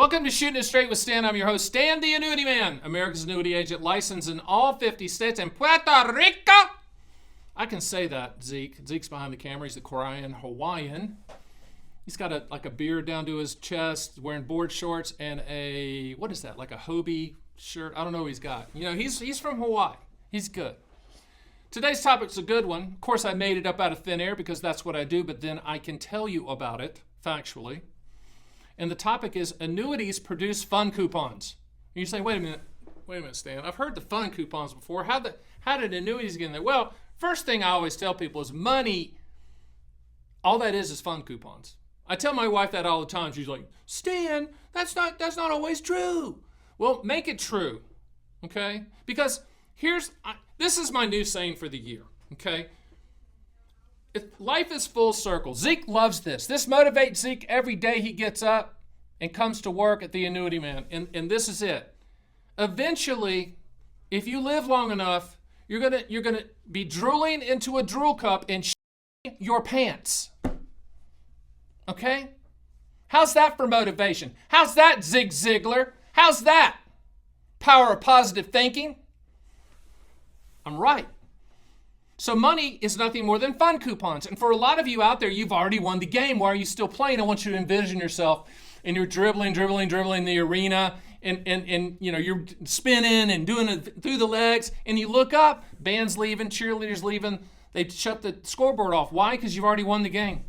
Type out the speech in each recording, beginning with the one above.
Welcome to Shootin' It Straight with Stan. I'm your host, Stan the Annuity Man, America's annuity agent licensed in all 50 states and Puerto Rico. I can say that, Zeke. Zeke's behind the camera. He's the Korean Hawaiian. He's got a beard down to his chest, wearing board shorts and what is that, like a Hobie shirt? I don't know what he's got. You know, he's from Hawaii. He's good. Today's topic's a good one. Of course, I made it up out of thin air because that's what I do, but then I can tell you about it factually. And the topic is annuities produce fun coupons. And you say, wait a minute, Stan. I've heard the fun coupons before. How did annuities get in there? Well, first thing I always tell people is money, all that is fun coupons. I tell my wife that all the time. She's like, Stan, that's not always true. Well, make it true, okay? Because this is my new saying for the year, okay? Life is full circle. Zeke loves this. This motivates Zeke every day he gets up and comes to work at the Annuity Man. And this is it. Eventually, if you live long enough, you're gonna be drooling into a drool cup and shitting your pants. Okay? How's that for motivation? How's that, Zig Ziglar? How's that? Power of positive thinking? I'm right. So money is nothing more than fun coupons. And for a lot of you out there, you've already won the game. Why are you still playing? I want you to envision yourself and you're dribbling the arena and you know, you're spinning and doing it through the legs and you look up, band's leaving, cheerleaders leaving, they shut the scoreboard off. Why? Because you've already won the game.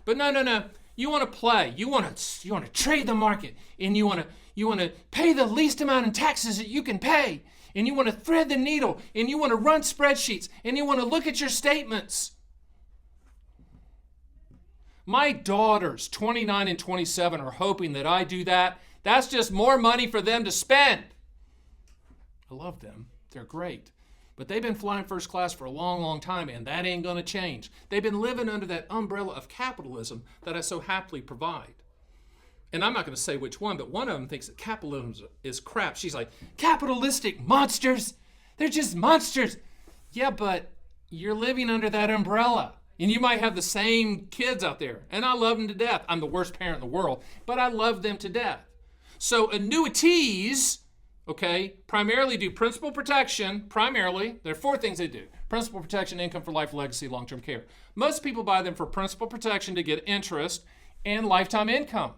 But no. You want to play. You want to trade the market and you want to pay the least amount in taxes that you can pay. And you want to thread the needle, and you want to run spreadsheets, and you want to look at your statements. My daughters, 29 and 27, are hoping that I do that. That's just more money for them to spend. I love them. They're great. But they've been flying first class for a long, long time, and that ain't going to change. They've been living under that umbrella of capitalism that I so happily provide. And I'm not going to say which one, but one of them thinks that capitalism is crap. She's like, capitalistic monsters. They're just monsters. Yeah, but you're living under that umbrella. And you might have the same kids out there. And I love them to death. I'm the worst parent in the world, but I love them to death. So annuities, okay, primarily do principal protection. Primarily, there are four things they do. Principal protection, income for life, legacy, long-term care. Most people buy them for principal protection to get interest and lifetime income.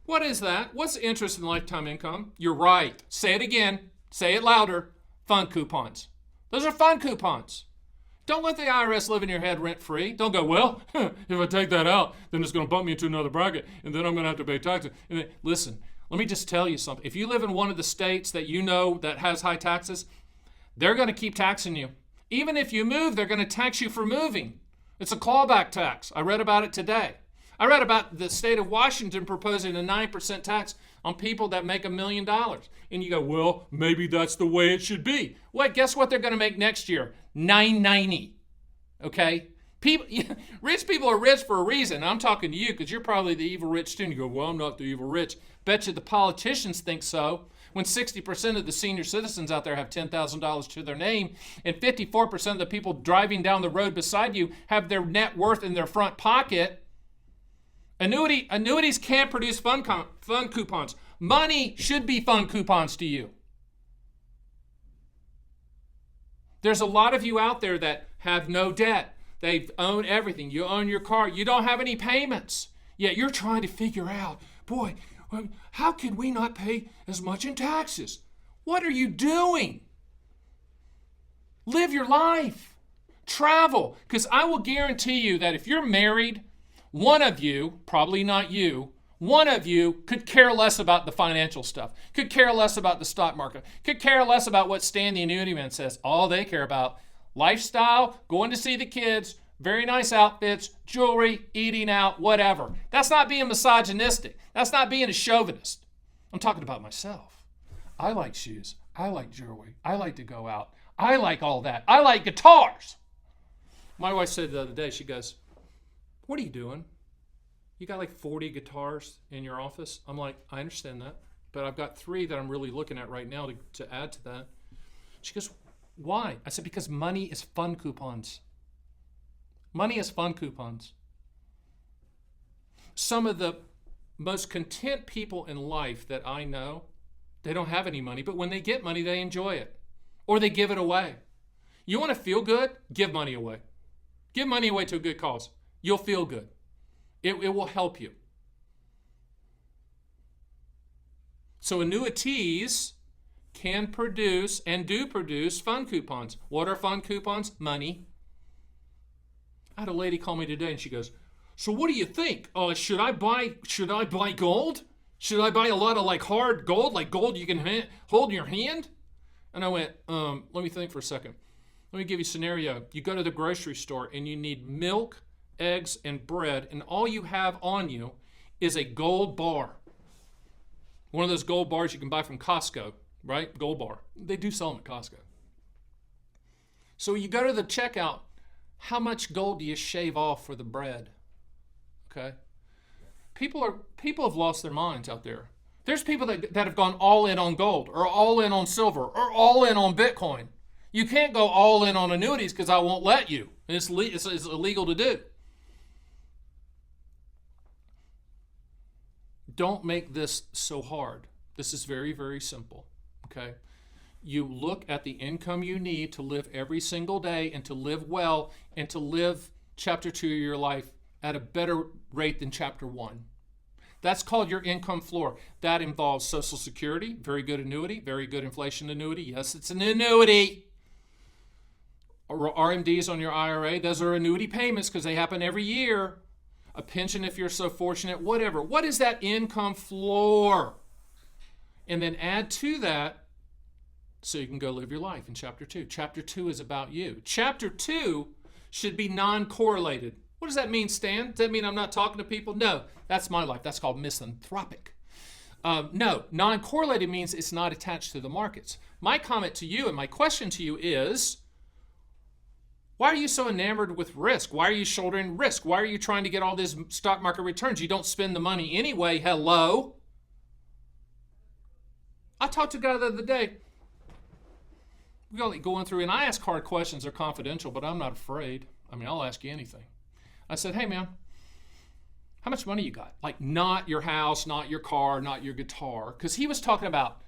What is that? What's interest in lifetime income? You're right. Say it again. Say it louder. Fun coupons. Those are fun coupons. Don't let the IRS live in your head rent-free. Don't go, well, if I take that out, then it's going to bump me into another bracket, and then I'm going to have to pay taxes. And then, listen, let me just tell you something. If you live in one of the states that you know that has high taxes, they're going to keep taxing you. Even if you move, they're going to tax you for moving. It's a clawback tax. I read about it today. I read about the state of Washington proposing a 9% tax on people that make $1 million. And you go, well, maybe that's the way it should be. Well, guess what they're going to make next year? $990. Okay? Rich people are rich for a reason. I'm talking to you because you're probably the evil rich too. And you go, well, I'm not the evil rich. Bet you the politicians think so. When 60% of the senior citizens out there have $10,000 to their name and 54% of the people driving down the road beside you have their net worth in their front pocket. Annuities can't produce fun coupons. Money should be fun coupons to you. There's a lot of you out there that have no debt. They own everything. You own your car. You don't have any payments. Yet you're trying to figure out, boy, how can we not pay as much in taxes? What are you doing? Live your life. Travel. Because I will guarantee you that if you're married, one of you, probably not you, one of you could care less about the financial stuff, could care less about the stock market, could care less about what Stan the Annuity Man says. All they care about, lifestyle, going to see the kids, very nice outfits, jewelry, eating out, whatever. That's not being misogynistic. That's not being a chauvinist. I'm talking about myself. I like shoes. I like jewelry. I like to go out. I like all that. I like guitars. My wife said the other day, she goes, what are you doing? You got like 40 guitars in your office? I'm like, I understand that, but I've got 3 that I'm really looking at right now to add to that. She goes, why? I said, because money is fun coupons. Money is fun coupons. Some of the most content people in life that I know, they don't have any money, but when they get money, they enjoy it or they give it away. You want to feel good? Give money away. Give money away to a good cause. You'll feel good. It will help you. So annuities can produce and do produce fun coupons. What are fun coupons? Money. I had a lady call me today and she goes, so what do you think? Should I buy gold? Should I buy a lot of like hard gold, like gold you can hold in your hand? And I went, let me think for a second. Let me give you a scenario. You go to the grocery store and you need milk, eggs, and bread, and all you have on you is a gold bar. One of those gold bars you can buy from Costco, right? Gold bar. They do sell them at Costco. So you go to the checkout, how much gold do you shave off for the bread? Okay? People have lost their minds out there. There's people that have gone all in on gold or all in on silver or all in on Bitcoin. You can't go all in on annuities because I won't let you. It's illegal to do. Don't make this so hard. This is very, very simple. Okay? You look at the income you need to live every single day and to live well and to live chapter 2 of your life at a better rate than chapter 1. That's called your income floor. That involves Social Security, very good annuity, very good inflation annuity. Yes, it's an annuity. Or RMDs on your IRA, those are annuity payments because they happen every year. A pension if you're so fortunate, whatever. What is that income floor? And then add to that so you can go live your life in chapter 2. Chapter 2 is about you. Chapter 2 should be non-correlated. What does that mean, Stan? Does that mean I'm not talking to people? No, that's my life. That's called misanthropic. No, non-correlated means it's not attached to the markets. My comment to you and my question to you is, why are you so enamored with risk? Why are you shouldering risk? Why are you trying to get all these stock market returns? You don't spend the money anyway. Hello? I talked to a guy the other day. We're going through, and I ask hard questions. They're confidential, but I'm not afraid. I mean, I'll ask you anything. I said, hey, man, how much money you got? Like, not your house, not your car, not your guitar. Because he was talking about,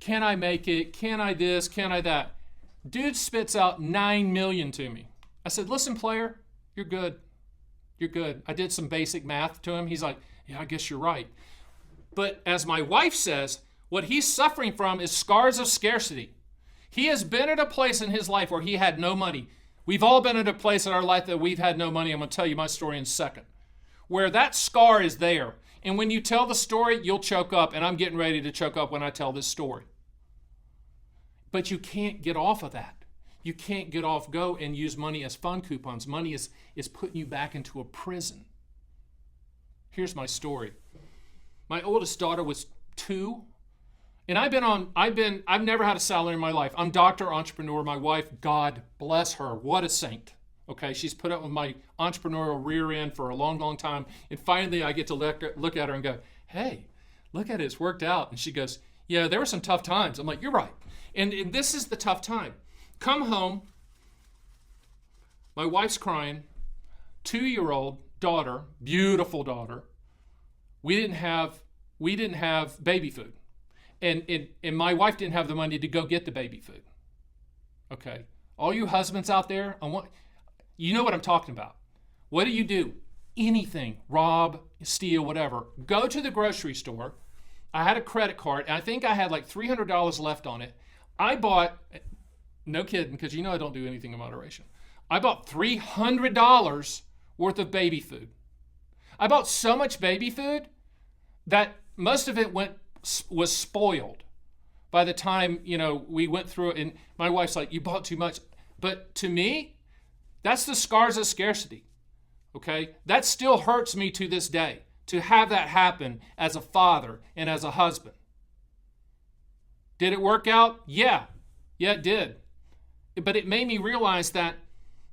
can I make it? Can I this? Can I that? Dude spits out $9 million to me. I said, listen, player, you're good. You're good. I did some basic math to him. He's like, yeah, I guess you're right. But as my wife says, what he's suffering from is scars of scarcity. He has been at a place in his life where he had no money. We've all been at a place in our life that we've had no money. I'm going to tell you my story in a second. Where that scar is there. And when you tell the story, you'll choke up. And I'm getting ready to choke up when I tell this story. But you can't get off of that. You can't get off, go and use money as fun coupons. Money is putting you back into a prison. Here's my story. My oldest daughter was 2. And I've never had a salary in my life. I'm doctor, entrepreneur. My wife, God bless her, what a saint. Okay, she's put up with my entrepreneurial rear end for a long, long time. And finally, I get to look at her and go, hey, look at it, it's worked out. And she goes, yeah, there were some tough times. I'm like, you're right. And this is the tough time. Come home, my wife's crying, 2-year-old daughter, beautiful daughter. We didn't have baby food. And my wife didn't have the money to go get the baby food. Okay. All you husbands out there, you know what I'm talking about. What do? Anything. Rob, steal, whatever. Go to the grocery store. I had a credit card, and I think I had like $300 left on it. I bought, no kidding, because I don't do anything in moderation. I bought $300 worth of baby food. I bought so much baby food that most of it was spoiled by the time, we went through it. And my wife's like, you bought too much. But to me, that's the scars of scarcity. Okay? That still hurts me to this day to have that happen as a father and as a husband. Did it work out? Yeah. Yeah, it did. But it made me realize that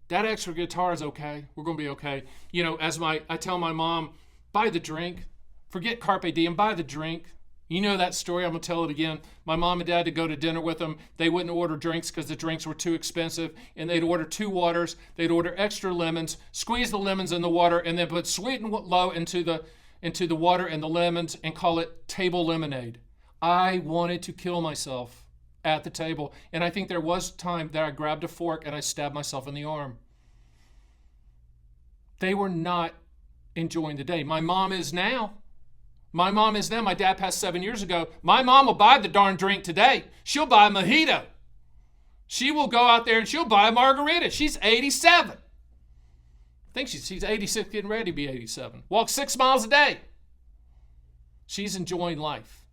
extra guitar is okay. We're going to be okay. I tell my mom, buy the drink. Forget Carpe Diem, buy the drink. You know that story, I'm going to tell it again. My mom and dad to go to dinner with them. They wouldn't order drinks because the drinks were too expensive. And they'd order 2 waters. They'd order extra lemons, squeeze the lemons in the water, and then put sweet and low into into the water and the lemons and call it table lemonade. I wanted to kill myself at the table. And I think there was time that I grabbed a fork and I stabbed myself in the arm. They were not enjoying the day. My mom is now. My mom is now. My dad passed 7 years ago. My mom will buy the darn drink today. She'll buy a mojito. She will go out there and she'll buy a margarita. She's 87. I think she's 86, getting ready to be 87. Walks 6 miles a day. She's enjoying life.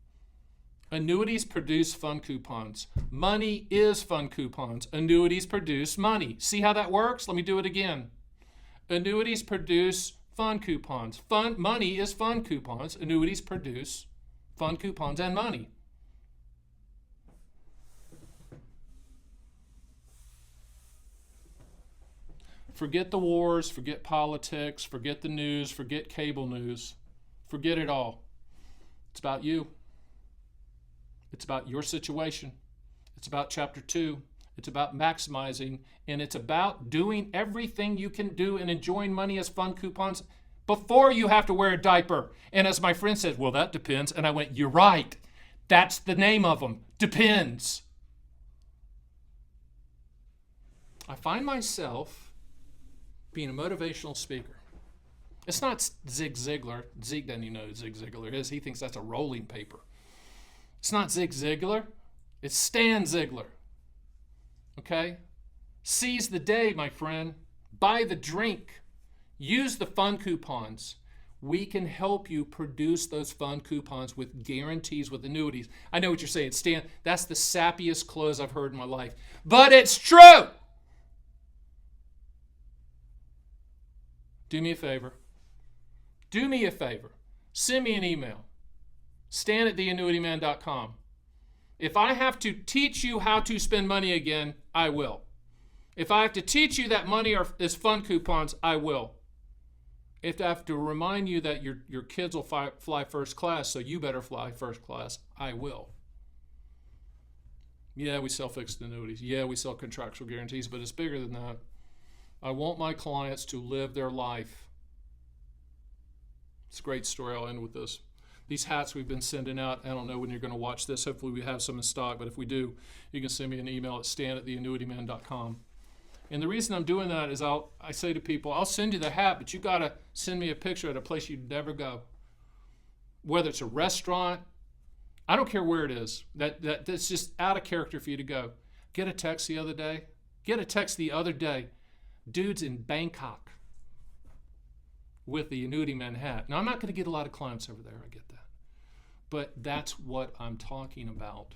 Annuities produce fun coupons. Money is fun coupons. Annuities produce money. See how that works? Let me do it again. Annuities produce fun coupons. Money is fun coupons. Annuities produce fun coupons and money. Forget the wars, forget politics, forget the news, forget cable news. Forget it all. It's about you. It's about your situation. It's about chapter 2. It's about maximizing, and it's about doing everything you can do and enjoying money as fun coupons before you have to wear a diaper. And as my friend said, well, that depends. And I went, you're right. That's the name of them. Depends. I find myself being a motivational speaker. It's not Zig Ziglar. Zeke doesn't even know who Zig Ziglar is. He thinks that's a rolling paper. It's not Zig Ziglar. It's Stan Ziglar. Okay? Seize the day, my friend. Buy the drink. Use the fun coupons. We can help you produce those fun coupons with guarantees with annuities. I know what you're saying, Stan. That's the sappiest close I've heard in my life. But it's true! Do me a favor. Do me a favor. Send me an email. stan@theannuityman.com. If I have to teach you how to spend money again, I will. If I have to teach you that money is fun coupons, I will. If I have to remind you that your kids will fly first class, so you better fly first class, I will. Yeah, we sell fixed annuities. Yeah, we sell contractual guarantees, but it's bigger than that. I want my clients to live their life. It's a great story. I'll end with this. These hats we've been sending out, I don't know when you're going to watch this. Hopefully we have some in stock, but if we do, you can send me an email at stan@theannuityman.com. And the reason I'm doing that is I say to people, I'll send you the hat, but you got to send me a picture at a place you'd never go. Whether it's a restaurant, I don't care where it is. That's just out of character for you to go. Get a text the other day. Dude's in Bangkok with the Annuity Man hat. Now, I'm not going to get a lot of clients over there. I get that. But that's what I'm talking about.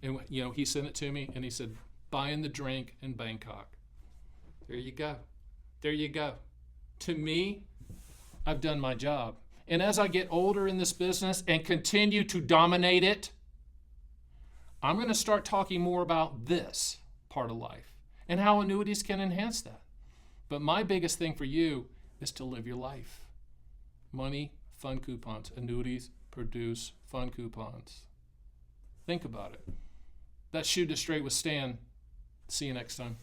And, he sent it to me, and he said, buying the drink in Bangkok. There you go. There you go. To me, I've done my job. And as I get older in this business and continue to dominate it, I'm going to start talking more about this part of life and how annuities can enhance that. But my biggest thing for you is to live your life. Money, fun coupons. Annuities produce fun coupons. Think about it. That's Shoot It Straight with Stan. See you next time.